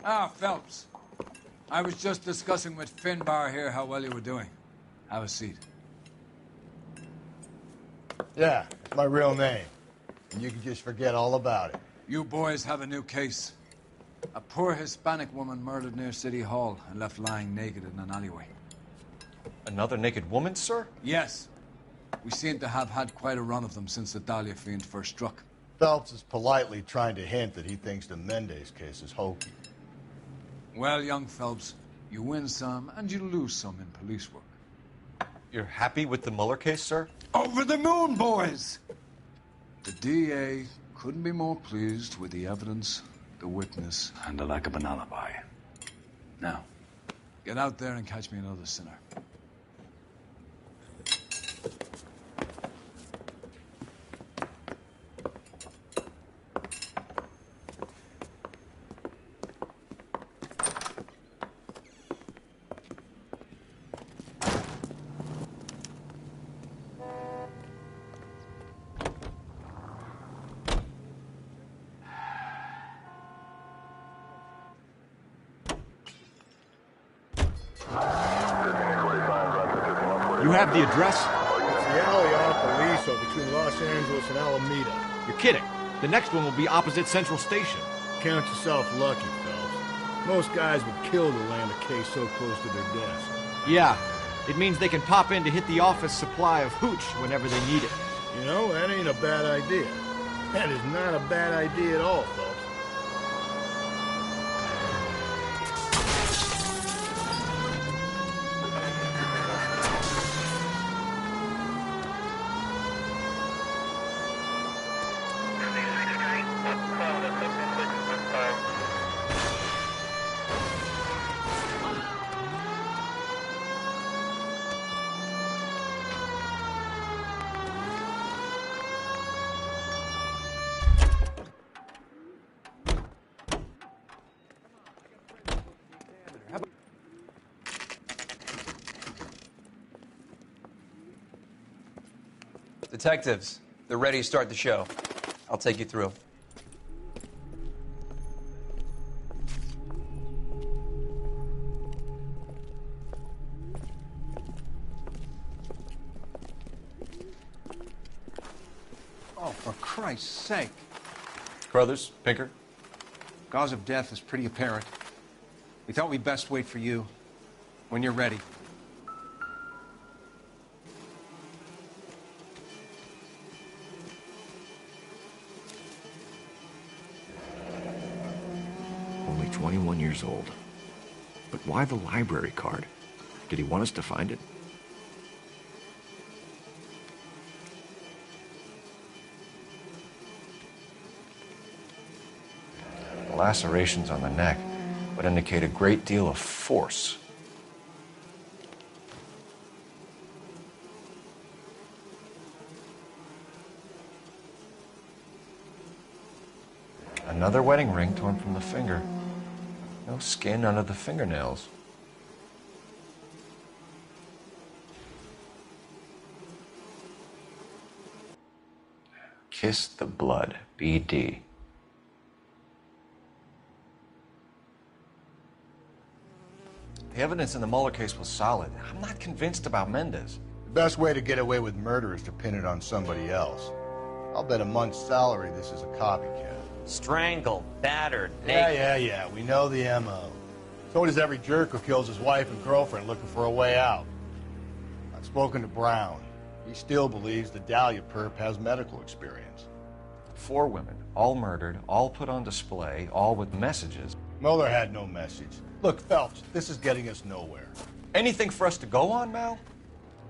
Ah, Phelps. I was just discussing with Finbar here how well you were doing. Have a seat. Yeah, it's my real name. And you can just forget all about it. You boys have a new case. A poor Hispanic woman murdered near City Hall and left lying naked in an alleyway. Another naked woman, sir? Yes. We seem to have had quite a run of them since the Dahlia fiend first struck. Phelps is politely trying to hint that he thinks the Mendez case is hokey. Well, young Phelps, you win some and you lose some in police work. You're happy with the Mueller case, sir? Over the moon, boys! The DA couldn't be more pleased with the evidence, the witness, and the lack of an alibi. Now, get out there and catch me another sinner. You have the address? It's the alley off Aliso between Los Angeles and Alameda. You're kidding. The next one will be opposite Central Station. Count yourself lucky, Phelps. Most guys would kill to land a case so close to their desk. Yeah, it means they can pop in to hit the office supply of hooch whenever they need it. You know, that ain't a bad idea. That is not a bad idea at all, Phelps. Detectives, they're ready to start the show. I'll take you through. Oh, for Christ's sake. Carruthers, Pinker? Cause of death is pretty apparent. We thought we'd best wait for you when you're ready. Only 21 years old. But why the library card? Did he want us to find it? The lacerations on the neck would indicate a great deal of force. Another wedding ring torn from the finger. No skin under the fingernails. Kiss the blood, BD. The evidence in the Mueller case was solid. I'm not convinced about Mendez. The best way to get away with murder is to pin it on somebody else. I'll bet a month's salary this is a copycat. Strangled, battered, naked. Yeah. We know the M.O. So does every jerk who kills his wife and girlfriend looking for a way out. I've spoken to Brown. He still believes the Dahlia perp has medical experience. 4 women, all murdered, all put on display, all with messages. Mueller had no message. Look, Phelps, this is getting us nowhere. Anything for us to go on, Mal?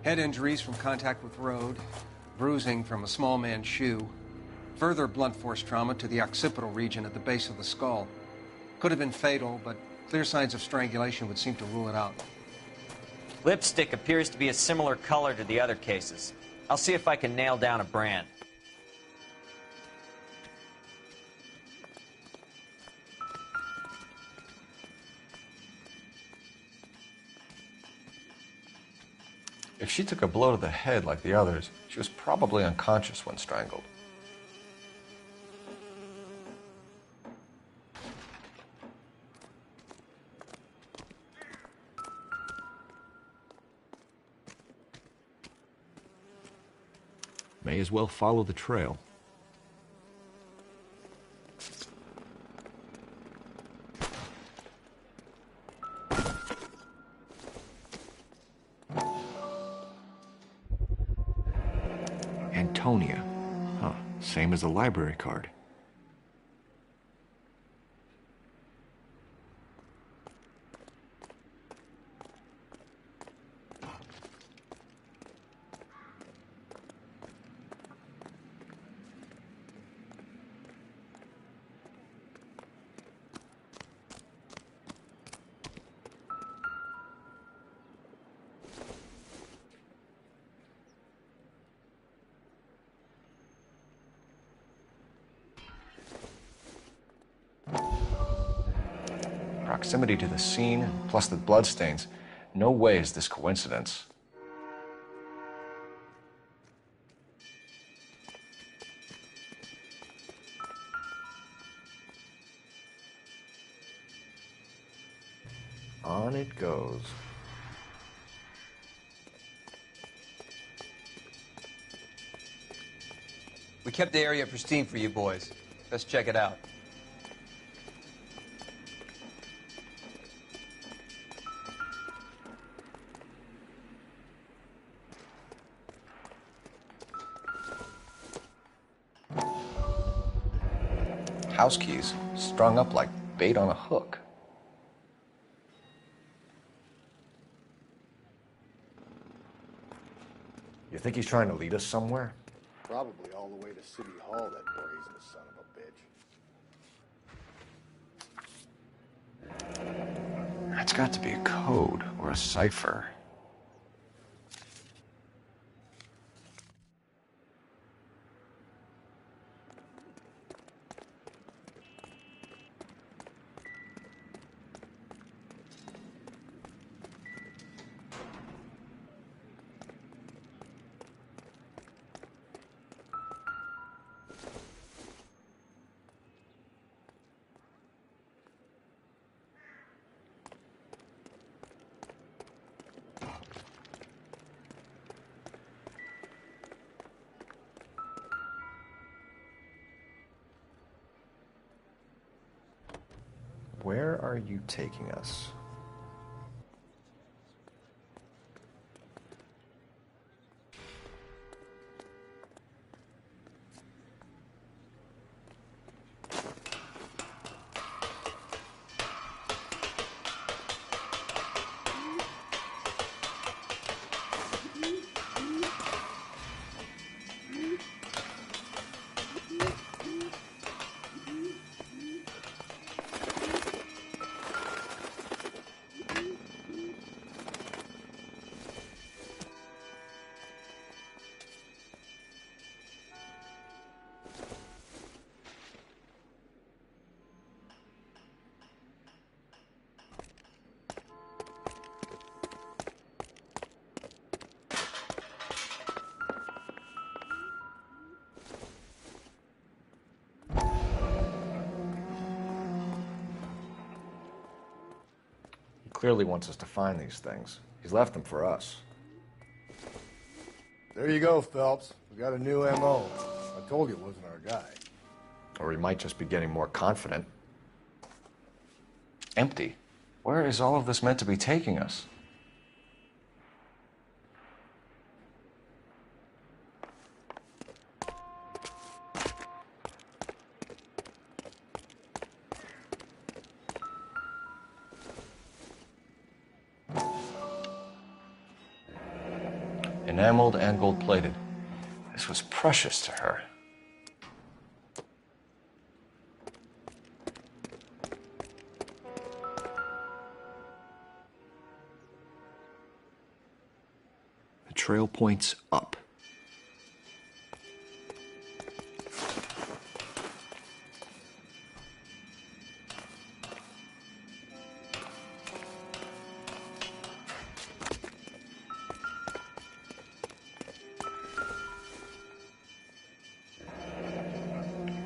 Head injuries from contact with road, bruising from a small man's shoe, further blunt force trauma to the occipital region at the base of the skull. Could have been fatal, but clear signs of strangulation would seem to rule it out. Lipstick appears to be a similar color to the other cases. I'll see if I can nail down a brand. If she took a blow to the head like the others, she was probably unconscious when strangled. May as well follow the trail. Antonia. Huh, same as the library card. Proximity to the scene, plus the bloodstains. No way is this coincidence. On it goes. We kept the area pristine for you boys. Let's check it out. House keys strung up like bait on a hook. You think he's trying to lead us somewhere? Probably all the way to City Hall, that brazen son of a bitch. That's got to be a code or a cipher. Where are you taking us? He clearly wants us to find these things. He's left them for us. There you go, Phelps. We got a new M.O. I told you it wasn't our guy. Or he might just be getting more confident. Empty. Where is all of this meant to be taking us? Enameled and gold-plated. This was precious to her. The trail points up.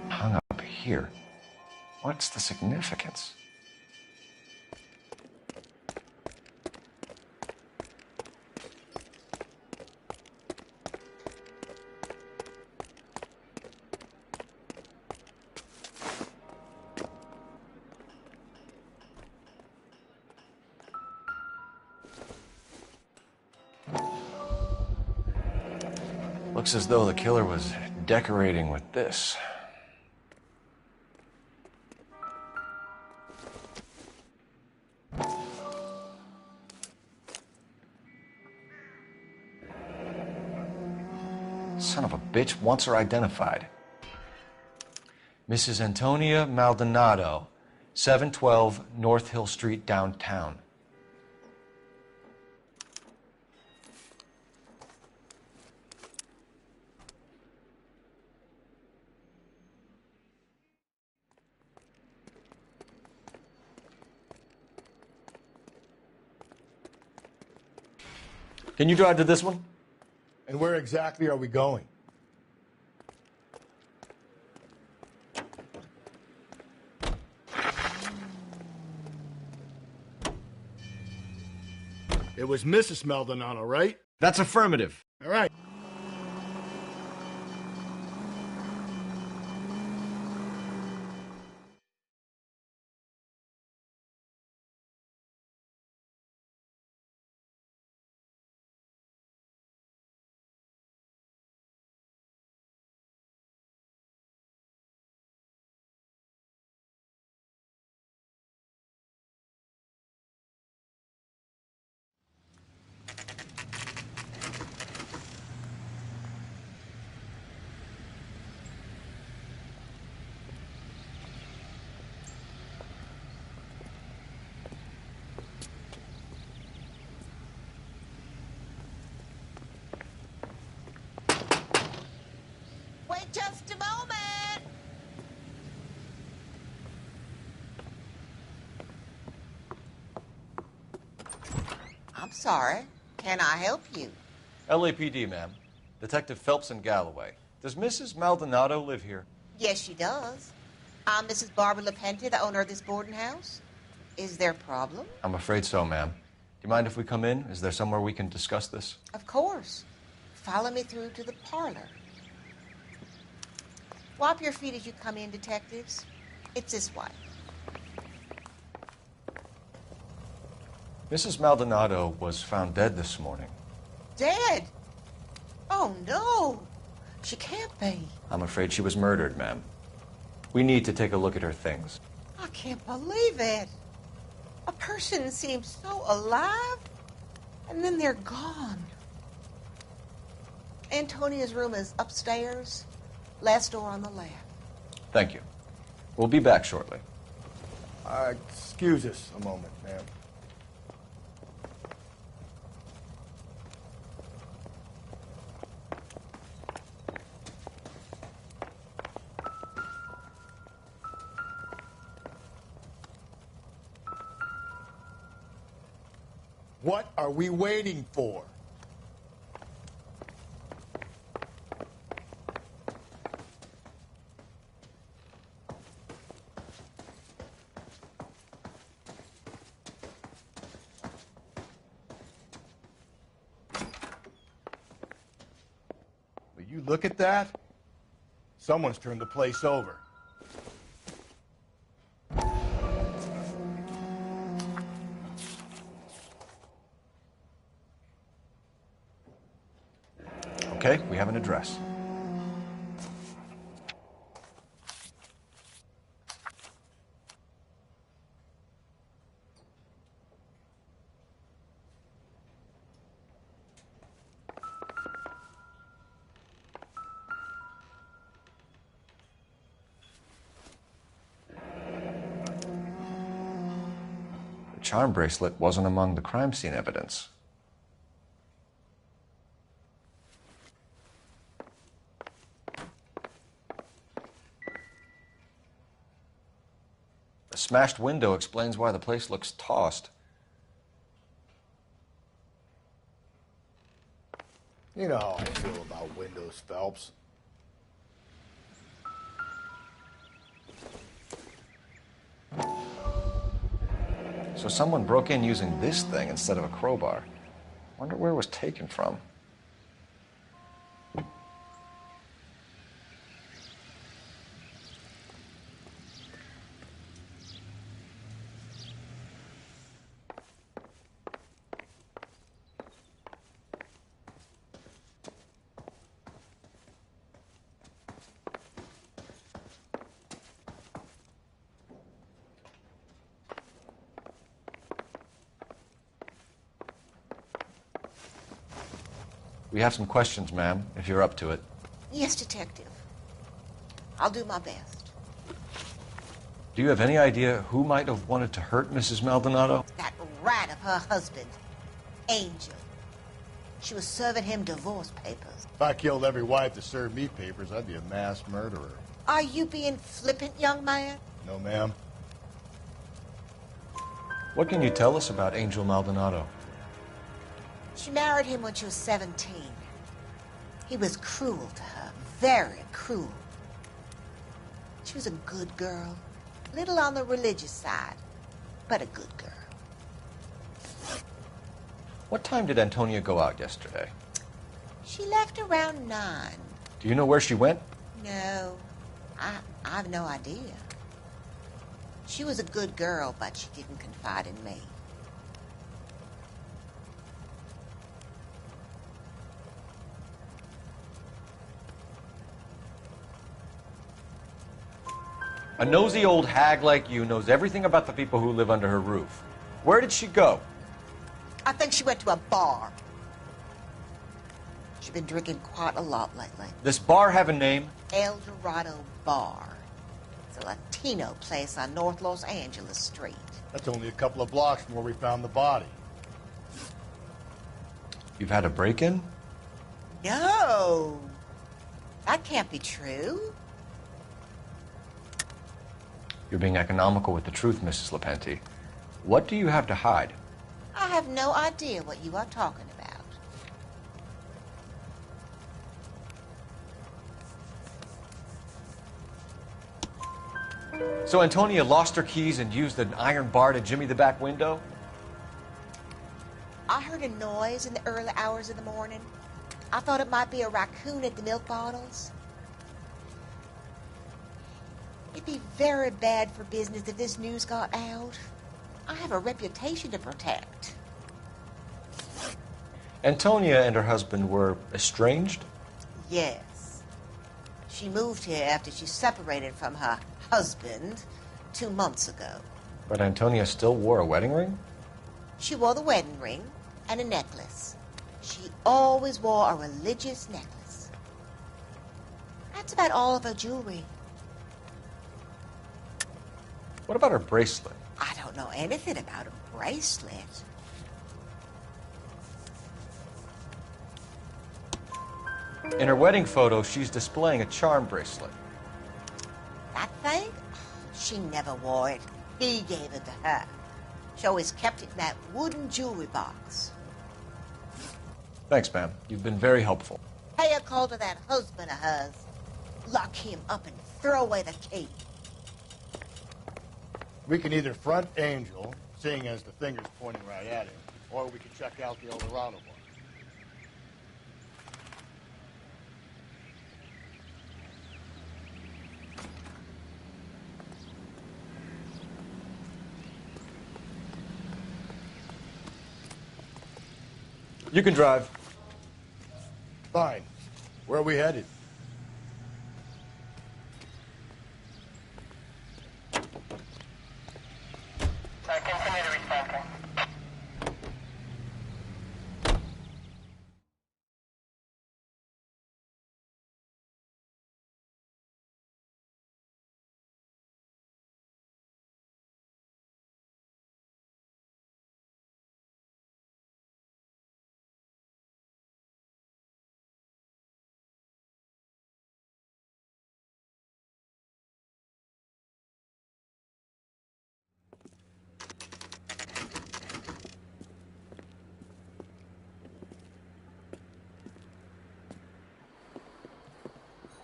Hung up here. What's the significance? Looks as though the killer was decorating with this. Son of a bitch wants her identified. Mrs. Antonia Maldonado, 712 North Hill Street, downtown. Can you drive to this one? And where exactly are we going? It was Mrs. Maldonado, right? That's affirmative. All right. Wait just a moment. I'm sorry. Can I help you? LAPD, ma'am. Detective Phelps and Galloway. Does Mrs. Maldonado live here? Yes, she does. I'm Mrs. Barbara LaPente, the owner of this boarding house. Is there a problem? I'm afraid so, ma'am. Do you mind if we come in? Is there somewhere we can discuss this? Of course. Follow me through to the parlor. Wipe your feet as you come in, detectives. It's this way. Mrs. Maldonado was found dead this morning. Dead? Oh, no. She can't be. I'm afraid she was murdered, ma'am. We need to take a look at her things. I can't believe it. A person seems so alive, and then they're gone. Antonia's room is upstairs, last door on the left. Thank you. We'll be back shortly. Excuse us a moment, ma'am. What are we waiting for? Will you look at that? Someone's turned the place over. Okay, we have an address. The charm bracelet wasn't among the crime scene evidence. The smashed window explains why the place looks tossed. You know how I feel about windows, Phelps. So someone broke in using this thing instead of a crowbar. Wonder where it was taken from. We have some questions, ma'am, if you're up to it. Yes, Detective. I'll do my best. Do you have any idea who might have wanted to hurt Mrs. Maldonado? That rat of her husband, Angel. She was serving him divorce papers. If I killed every wife to serve me papers, I'd be a mass murderer. Are you being flippant, young man? No, ma'am. What can you tell us about Angel Maldonado? She married him when she was 17. He was cruel to her, very cruel. She was a good girl, little on the religious side, but a good girl. What time did Antonia go out yesterday? She left around 9. Do you know where she went? No, I've no idea. She was a good girl, but she didn't confide in me. A nosy old hag like you knows everything about the people who live under her roof. Where did she go? I think she went to a bar. She's been drinking quite a lot lately. This bar have a name? El Dorado Bar. It's a Latino place on North Los Angeles Street. That's only a couple of blocks from where we found the body. You've had a break-in? No. That can't be true. You're being economical with the truth, Mrs. Lepenti. What do you have to hide? I have no idea what you are talking about. So Antonia lost her keys and used an iron bar to jimmy the back window? I heard a noise in the early hours of the morning. I thought it might be a raccoon at the milk bottles. It'd be very bad for business if this news got out. I have a reputation to protect. Antonia and her husband were estranged? Yes. She moved here after she separated from her husband 2 months ago. But Antonia still wore a wedding ring? She wore the wedding ring and a necklace. She always wore a religious necklace. That's about all of her jewelry. What about her bracelet? I don't know anything about a bracelet. In her wedding photo, she's displaying a charm bracelet. That thing? She never wore it. He gave it to her. She always kept it in that wooden jewelry box. Thanks, ma'am. You've been very helpful. Pay a call to that husband of hers. Lock him up and throw away the key. We can either front Angel, seeing as the finger's pointing right at him, or we can check out the El Dorado one. You can drive. Fine. Where are we headed? Continue to respond.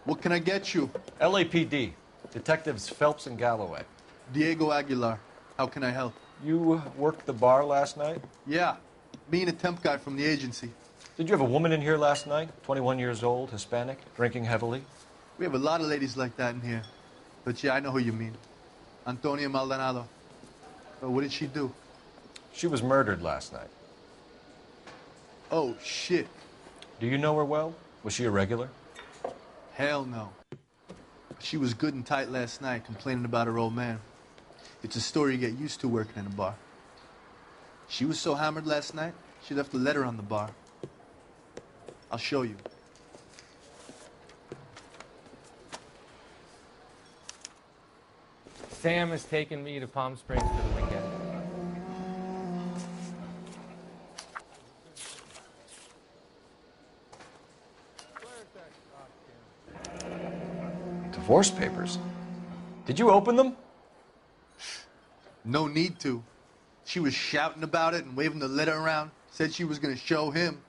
What can I get you? LAPD. Detectives Phelps and Galloway. Diego Aguilar. How can I help? You worked the bar last night? Yeah. Me and a temp guy from the agency. Did you have a woman in here last night? 21 years old, Hispanic, drinking heavily? We have a lot of ladies like that in here. But yeah, I know who you mean. Antonia Maldonado. But what did she do? She was murdered last night. Oh, shit. Do you know her well? Was she a regular? Hell no. She was good and tight last night, complaining about her old man. It's a story you get used to working in a bar. She was so hammered last night, she left a letter on the bar. I'll show you. Sam has taken me to Palm Springs for the weekend. Divorce papers. Did you open them? No need to. She was shouting about it and waving the letter around. Said she was going to show him.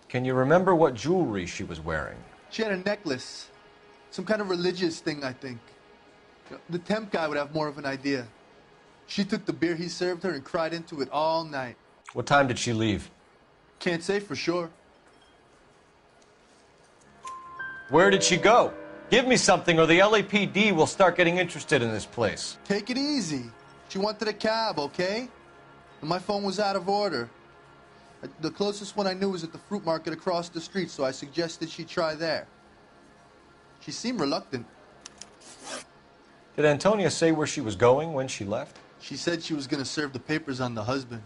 Can you remember what jewelry she was wearing? She had a necklace. Some kind of religious thing, I think. The temp guy would have more of an idea. She took the beer he served her and cried into it all night. What time did she leave? Can't say for sure. Where did she go? Give me something or the LAPD will start getting interested in this place. Take it easy. She wanted a cab, okay? And my phone was out of order. The closest one I knew was at the fruit market across the street, so I suggested she try there. She seemed reluctant. Did Antonia say where she was going when she left? She said she was going to serve the papers on the husband.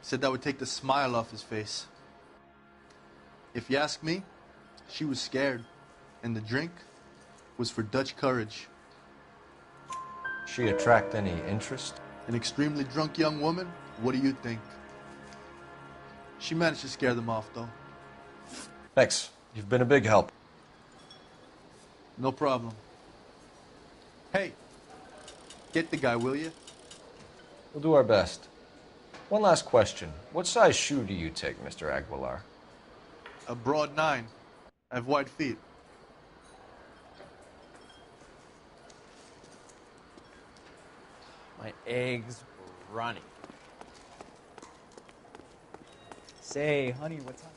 Said that would take the smile off his face. If you ask me, she was scared. And the drink was for Dutch courage. She attract any interest? An extremely drunk young woman? What do you think? She managed to scare them off, though. Thanks. You've been a big help. No problem. Hey, get the guy, will you? We'll do our best. One last question. What size shoe do you take, Mr. Aguilar? A broad 9. I have wide feet. My eggs were running. Say, honey, what's up?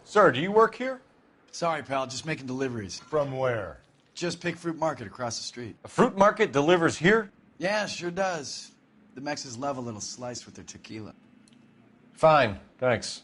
Sir, do you work here? Sorry, pal, just making deliveries. From where? Just Pig Fruit Market across the street. A fruit market delivers here? Yeah, sure does. The Mexes love a little slice with their tequila. Fine, thanks.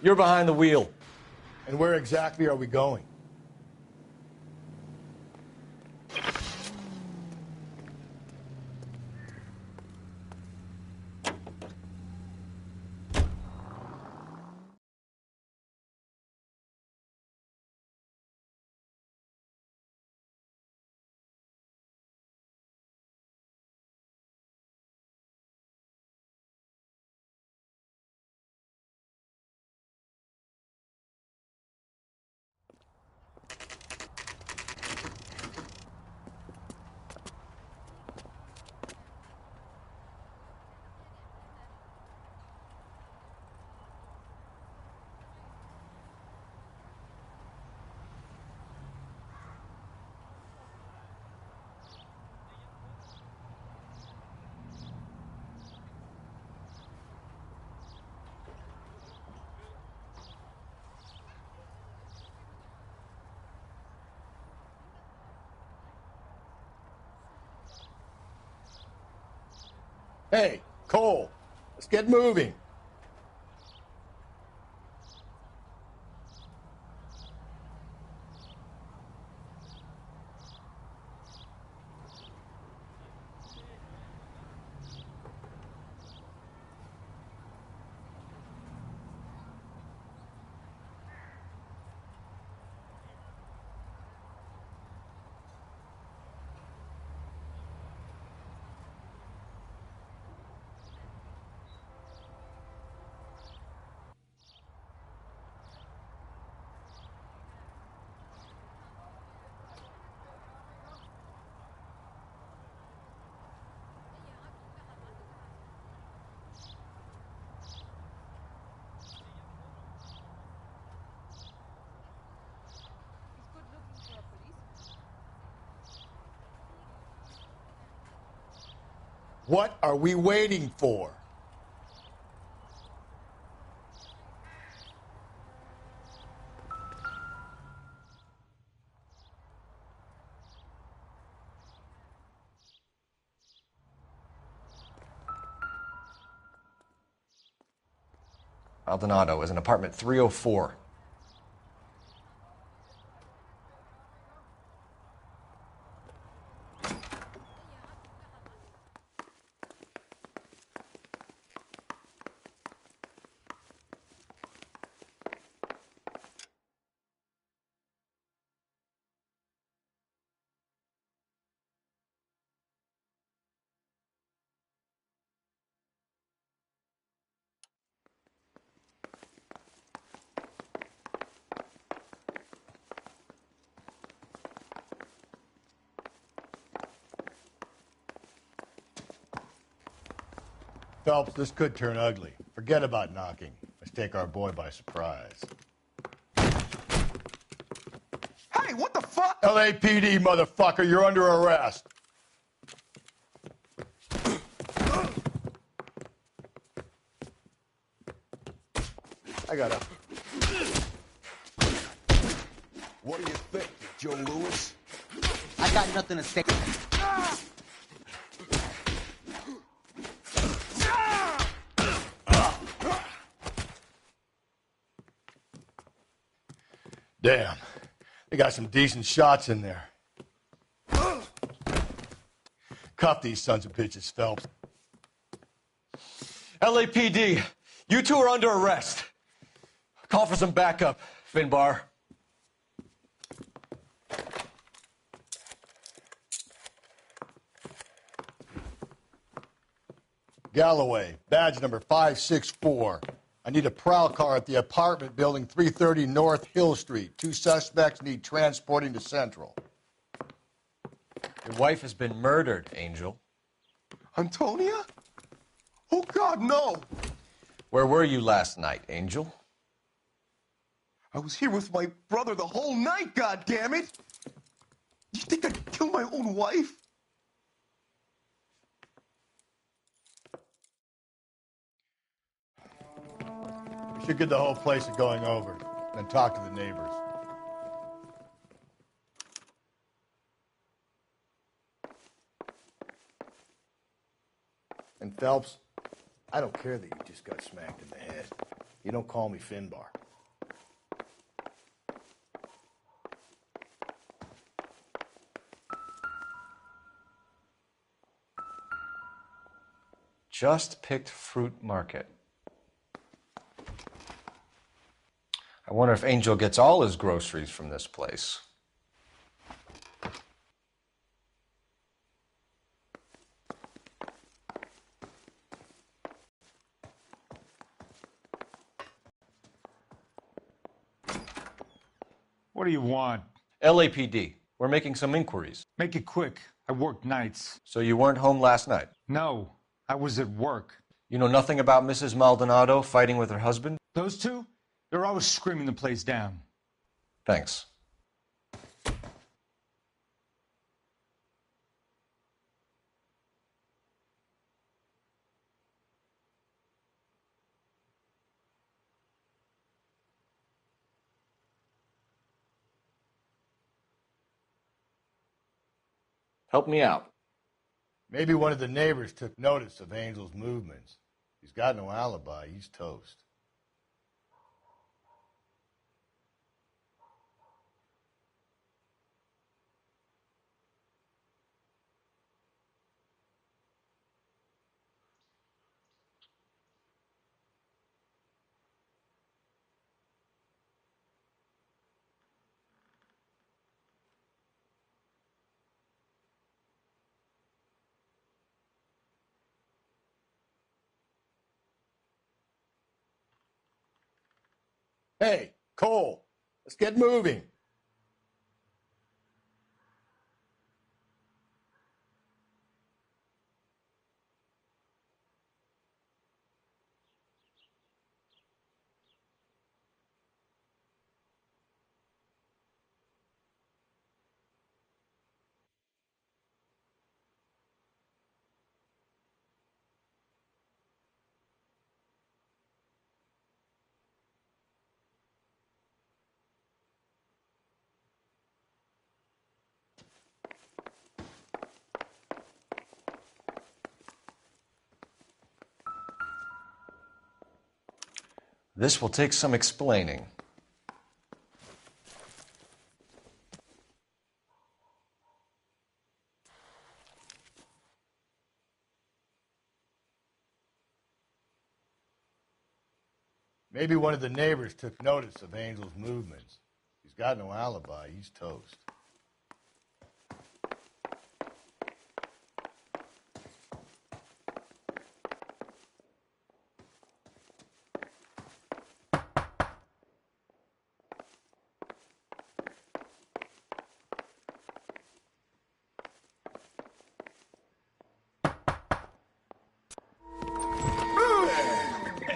You're behind the wheel. And where exactly are we going? Hey, Cole, let's get moving. What are we waiting for? Maldonado is in apartment 304. Phelps, this could turn ugly. Forget about knocking. Let's take our boy by surprise. Hey, what the fuck? LAPD, motherfucker, you're under arrest. I got up. What do you think, Joe Louis? I got nothing to say. Damn. They got some decent shots in there. Cuff these sons of bitches, Phelps. LAPD, you two are under arrest. Call for some backup, Finbar. Galloway, badge number 564. I need a prowl car at the apartment building 330 North Hill Street. 2 suspects need transporting to Central. Your wife has been murdered, Angel. Antonia? Oh, God, no. Where were you last night, Angel? I was here with my brother the whole night, goddammit! You think I'd kill my own wife? We should get the whole place a going over, then talk to the neighbors. And Phelps, I don't care that you just got smacked in the head. You don't call me Finbar. Just picked fruit market. I wonder if Angel gets all his groceries from this place. What do you want? LAPD, we're making some inquiries. Make it quick. I work nights. So you weren't home last night? No, I was at work. You know nothing about Mrs. Maldonado fighting with her husband? Those two? They're always screaming the place down. Thanks. Help me out. Maybe one of the neighbors took notice of Angel's movements. He's got no alibi. He's toast. Hey, Cole, let's get moving. This will take some explaining. Maybe one of the neighbors took notice of Angel's movements. He's got no alibi. He's toast.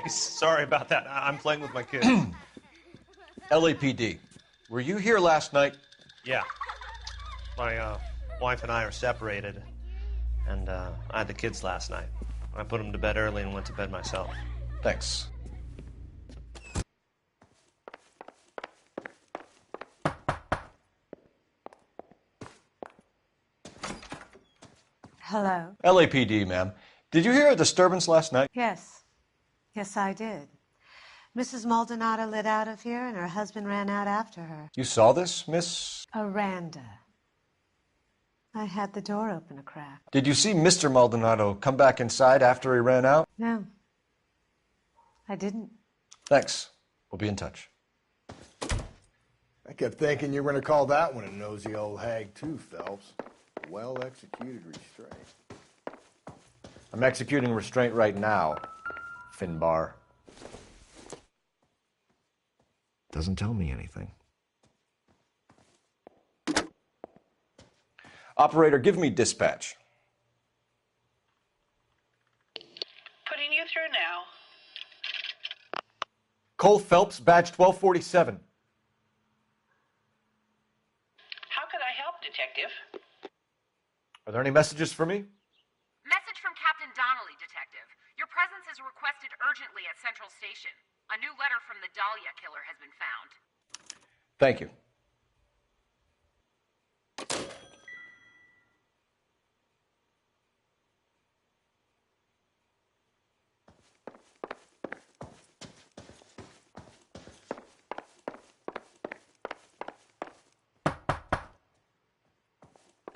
Sorry about that. I'm playing with my kids. LAPD, were you here last night? Yeah. My wife and I are separated, and I had the kids last night. I put them to bed early and went to bed myself. Thanks. Hello? LAPD, ma'am. Did you hear a disturbance last night? Yes. Yes, I did. Mrs. Maldonado lit out of here, and her husband ran out after her. You saw this, Miss? Aranda. I had the door open a crack. Did you see Mr. Maldonado come back inside after he ran out? No. I didn't. Thanks. We'll be in touch. I kept thinking you were going to call that one a nosy old hag, too, Phelps. Well-executed restraint. I'm executing restraint right now, Finbar. Doesn't tell me anything. Operator, give me dispatch. Putting you through now. Cole Phelps, badge 1247. How could I help, Detective? Are there any messages for me? Message from Captain Donnelly, Detective. Your presence is requested urgently at Central Station. A new letter from the Dahlia killer has been found. Thank you.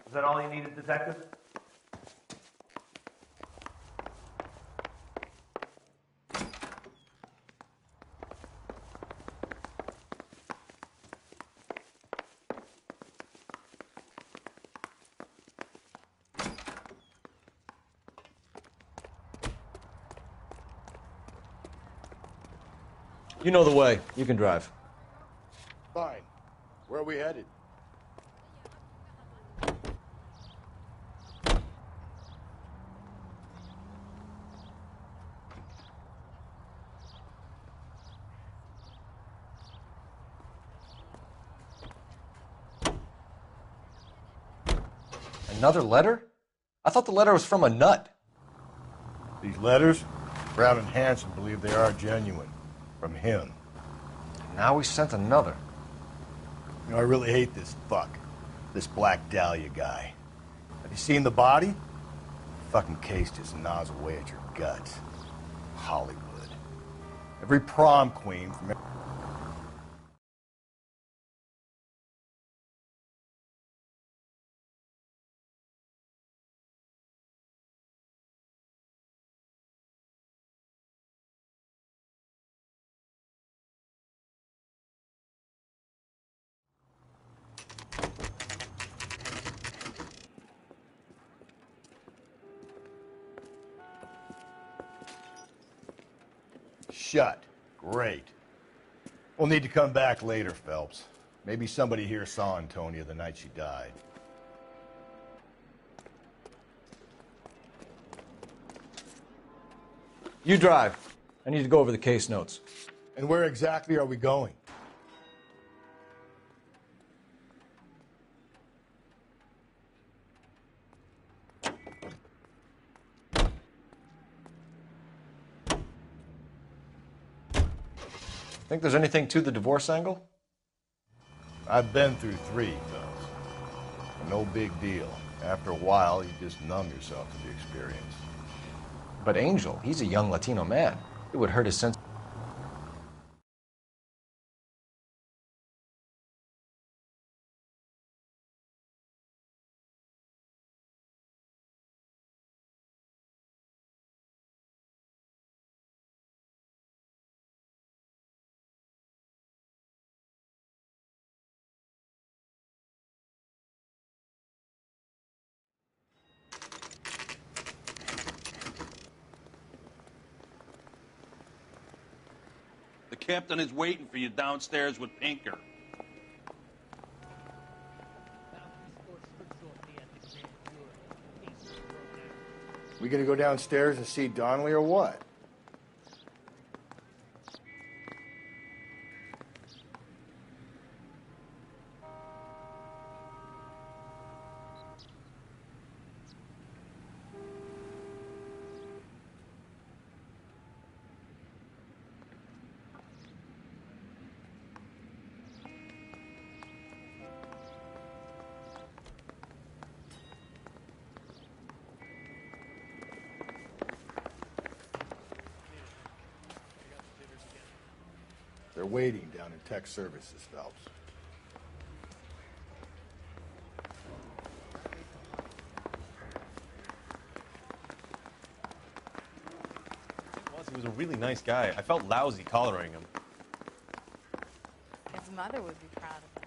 Is that all you needed, Detective? You know the way. You can drive. Fine. Where are we headed? Another letter? I thought the letter was from a nut. These letters, Brown and Hanson believe they are genuine. From him. Now we sent another. You know, I really hate this fuck. This Black Dahlia guy. Have you seen the body? The fucking case just gnaws away at your guts. Hollywood. Every prom queen from... Shut. Great. We'll need to come back later, Phelps. Maybe somebody here saw Antonia the night she died. You drive. I need to go over the case notes. And where exactly are we going? Think there's anything to the divorce angle? I've been through 3, Phelps. No big deal. After a while, you just numb yourself to the experience. But Angel, he's a young Latino man. It would hurt his sense. Captain is waiting for you downstairs with Pinker. We gonna go downstairs and see Donnelly or what? They're waiting down in tech services, Phelps. He was a really nice guy. I felt lousy collaring him. His mother would be proud of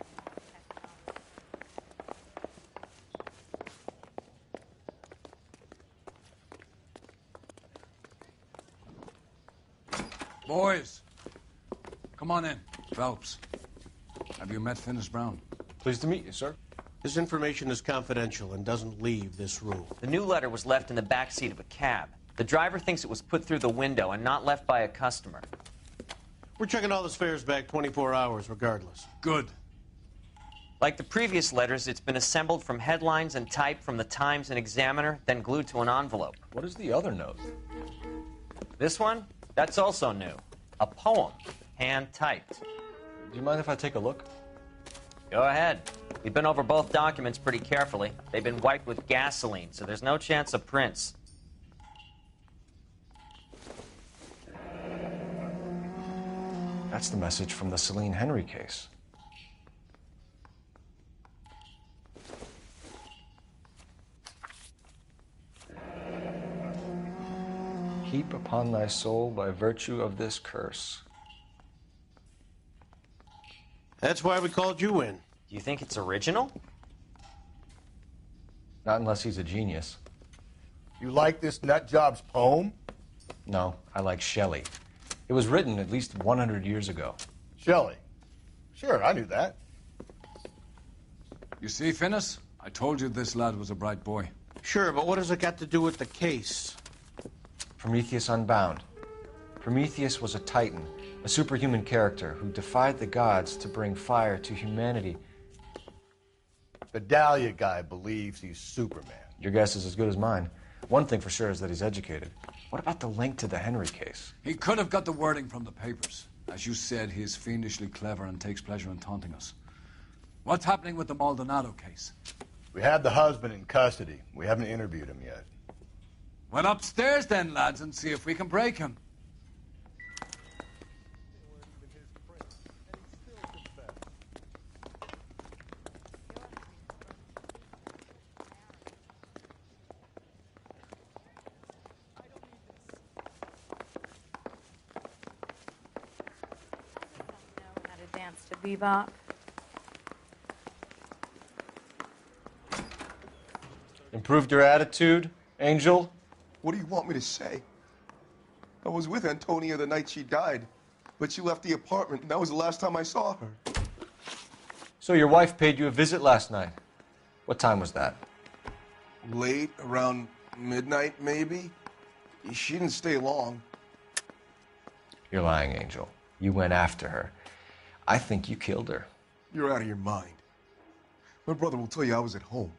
him. Boys, come on in. Phelps, have you met Finis Brown? Pleased to meet you, sir. This information is confidential and doesn't leave this room. The new letter was left in the back seat of a cab. The driver thinks it was put through the window and not left by a customer. We're checking all the fares back 24 hours regardless. Good. Like the previous letters, it's been assembled from headlines and typed from the Times and Examiner, then glued to an envelope. What is the other note? This one? That's also new. A poem, hand-typed. Do you mind if I take a look? Go ahead. We've been over both documents pretty carefully. They've been wiped with gasoline, so there's no chance of prints. That's the message from the Celine Henry case. Heap upon thy soul by virtue of this curse. That's why we called you in. Do you think it's original? Not unless he's a genius. You like this nut job's poem? No, I like Shelley. It was written at least 100 years ago. Shelley? Sure, I knew that. You see, Finis? I told you this lad was a bright boy. Sure, but what has it got to do with the case? Prometheus Unbound. Prometheus was a titan, a superhuman character who defied the gods to bring fire to humanity. The Dahlia guy believes he's Superman. Your guess is as good as mine. One thing for sure is that he's educated. What about the link to the Henry case? He could have got the wording from the papers. As you said, he is fiendishly clever and takes pleasure in taunting us. What's happening with the Maldonado case? We have the husband in custody. We haven't interviewed him yet. Well, upstairs then, lads, and see if we can break him. Dance to bebop. Improved your attitude, Angel? What do you want me to say? I was with Antonia the night she died, but she left the apartment, and that was the last time I saw her. So your wife paid you a visit last night. What time was that? Late, around midnight, maybe. She didn't stay long. You're lying, Angel. You went after her. I think you killed her. You're out of your mind. My brother will tell you I was at home.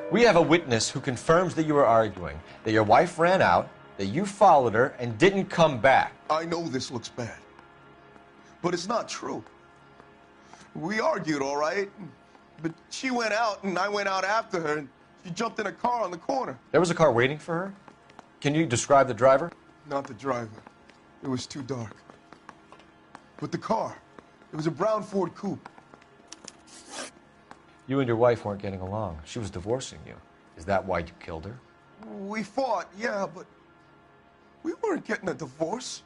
We have a witness who confirms that you were arguing, that your wife ran out, that you followed her, and didn't come back. I know this looks bad, but it's not true. We argued, all right, but she went out, and I went out after her, and she jumped in a car on the corner. There was a car waiting for her? Can you describe the driver? Not the driver. It was too dark. But the car, it was a brown Ford coupe. You and your wife weren't getting along. She was divorcing you. Is that why you killed her? We fought, yeah, but we weren't getting a divorce.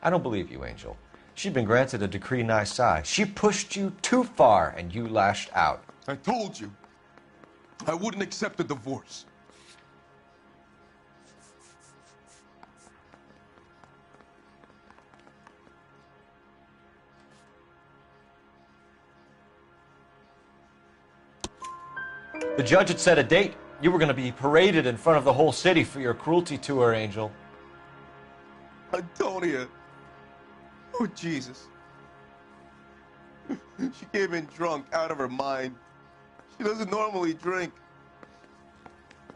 I don't believe you, Angel. She'd been granted a decree nisi. She pushed you too far, and you lashed out. I told you. I wouldn't accept a divorce. The judge had set a date. You were going to be paraded in front of the whole city for your cruelty to her, Angel. Antonia. Oh, Jesus. She came in drunk, out of her mind. She doesn't normally drink.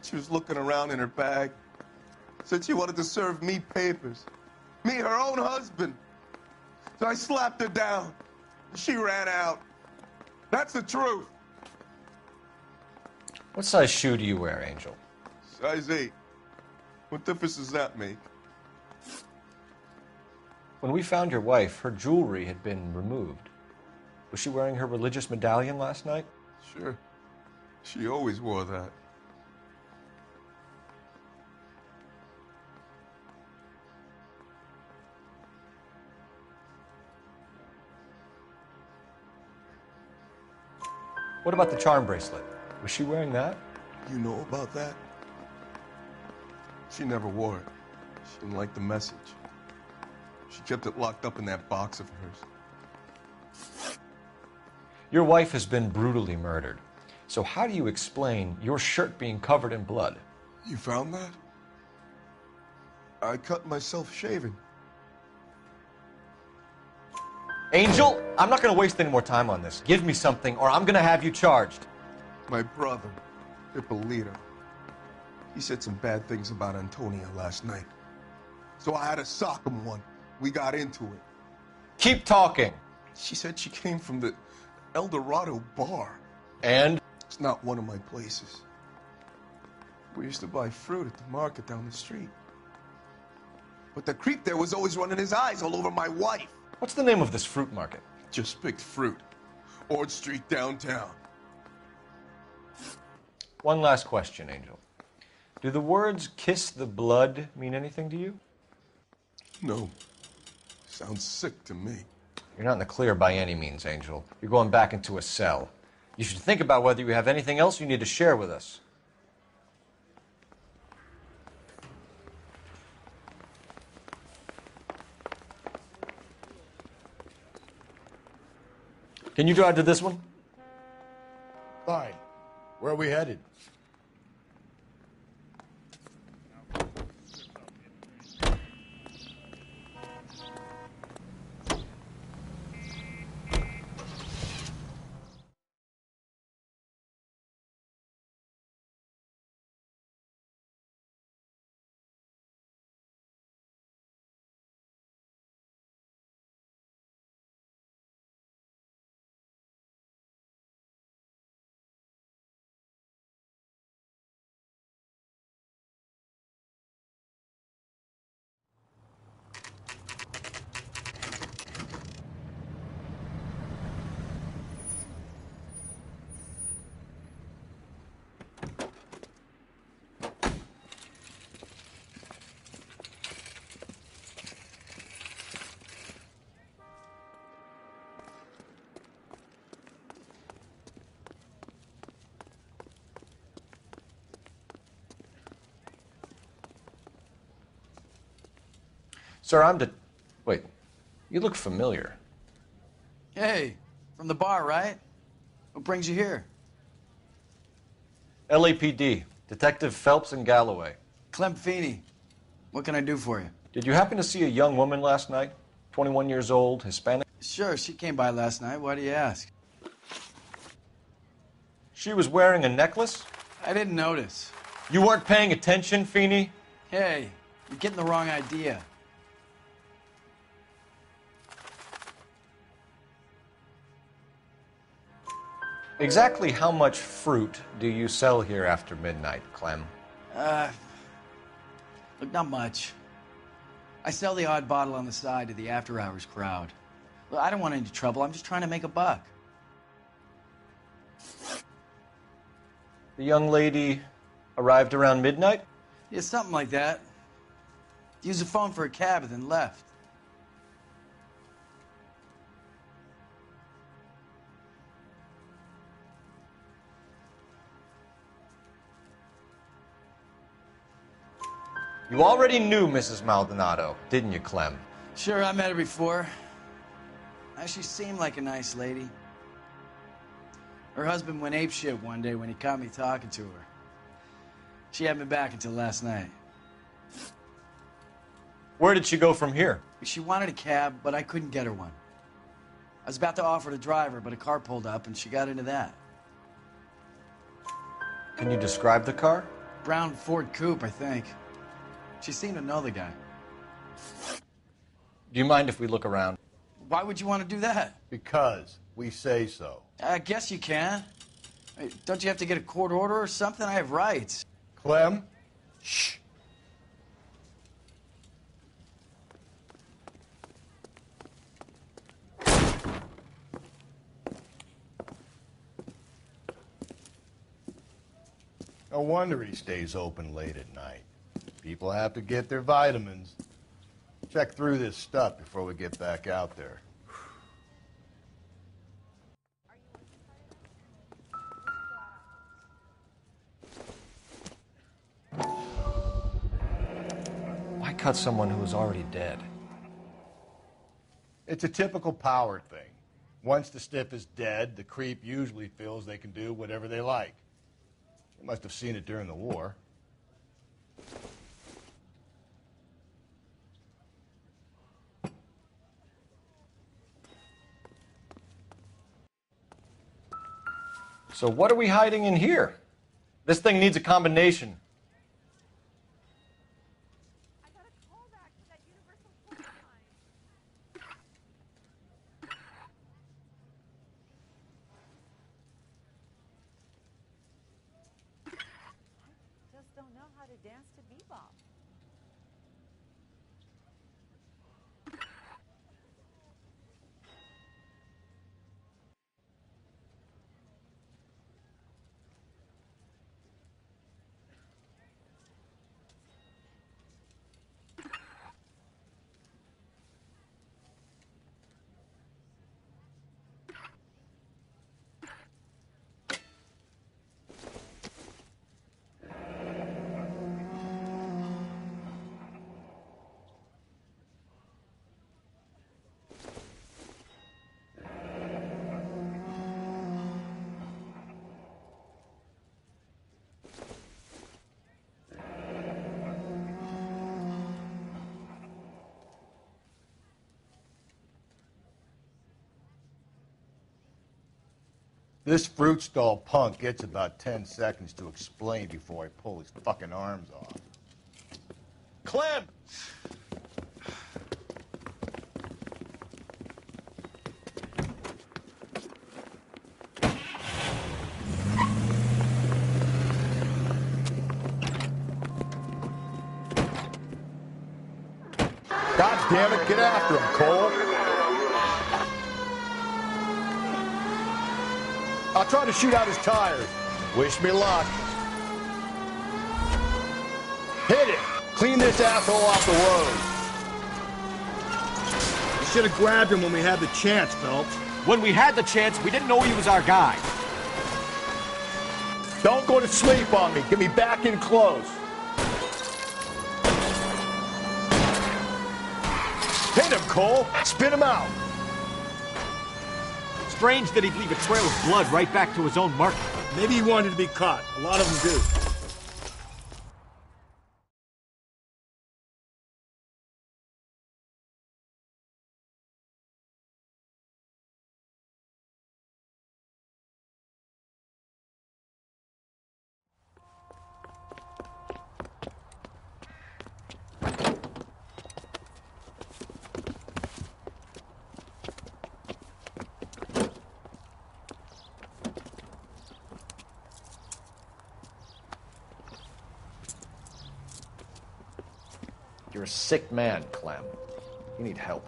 She was looking around in her bag. Said she wanted to serve me papers. Me, her own husband. So I slapped her down. She ran out. That's the truth. What size shoe do you wear, Angel? Size 8. What difference does that make? When we found your wife, her jewelry had been removed. Was she wearing her religious medallion last night? Sure. She always wore that. What about the charm bracelet? Was she wearing that? You know about that? She never wore it. She didn't like the message. She kept it locked up in that box of hers. Your wife has been brutally murdered. So how do you explain your shirt being covered in blood? You found that? I cut myself shaving. Angel, I'm not going to waste any more time on this. Give me something or I'm going to have you charged. My brother, Ippolito, he said some bad things about Antonia last night. So I had to sock him one. We got into it. Keep talking. She said she came from the El Dorado bar. And? It's not one of my places. We used to buy fruit at the market down the street. But the creep there was always running his eyes all over my wife. What's the name of this fruit market? Just picked fruit. Ord Street downtown. One last question, Angel. Do the words kiss the blood mean anything to you? No. Sounds sick to me. You're not in the clear by any means, Angel. You're going back into a cell. You should think about whether you have anything else you need to share with us. Can you drive to this one? Fine. Where are we headed? Sir, Wait, you look familiar. Hey, from the bar, right? What brings you here? LAPD, Detective Phelps and Galloway. Clem Feeney. What can I do for you? Did you happen to see a young woman last night? 21 years old, Hispanic? Sure, she came by last night. Why do you ask? She was wearing a necklace? I didn't notice. You weren't paying attention, Feeney? Hey, you're getting the wrong idea. Exactly how much fruit do you sell here after midnight, Clem? Look, not much. I sell the odd bottle on the side to the after-hours crowd. Look, I don't want any trouble. I'm just trying to make a buck. The young lady arrived around midnight? Yeah, something like that. Used the phone for a cab and then left. You already knew Mrs. Maldonado, didn't you, Clem? Sure, I met her before. She seemed like a nice lady. Her husband went apeshit one day when he caught me talking to her. She had me back until last night. Where did she go from here? She wanted a cab, but I couldn't get her one. I was about to offer to drive her, but a car pulled up and she got into that. Can you describe the car? Brown Ford Coupe, I think. She seemed to know the guy. Do you mind if we look around? Why would you want to do that? Because we say so. I guess you can. Hey, don't you have to get a court order or something? I have rights. Clem? Shh. No wonder he stays open late at night. People have to get their vitamins. Check through this stuff before we get back out there. Why cut someone who was already dead? It's a typical power thing. Once the stiff is dead, the creep usually feels they can do whatever they like. They must have seen it during the war. So what are we hiding in here? This thing needs a combination. Just don't know how to dance to bebop. This fruit stall punk gets about 10 seconds to explain before I pull his fucking arms off. Clem! God damn it, get after him, Cole. I'll try to shoot out his tires. Wish me luck. Hit it! Clean this asshole off the road. You should have grabbed him when we had the chance, Phelps. When we had the chance, we didn't know he was our guy. Don't go to sleep on me. Get me back in close. Hit him, Cole. Spit him out. Strange that he'd leave a trail of blood right back to his own mark. Maybe he wanted to be caught. A lot of them do. You're a sick man, Clem. You need help.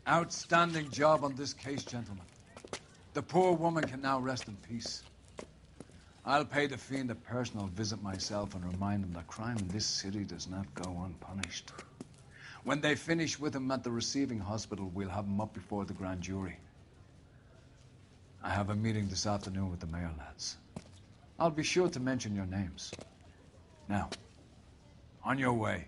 Outstanding job on this case, gentlemen. The poor woman can now rest in peace. I'll pay the fiend a personal visit myself and remind him that crime in this city does not go unpunished. When they finish with him at the receiving hospital, we'll have him up before the grand jury. I have a meeting this afternoon with the mayor lads. I'll be sure to mention your names. Now, on your way.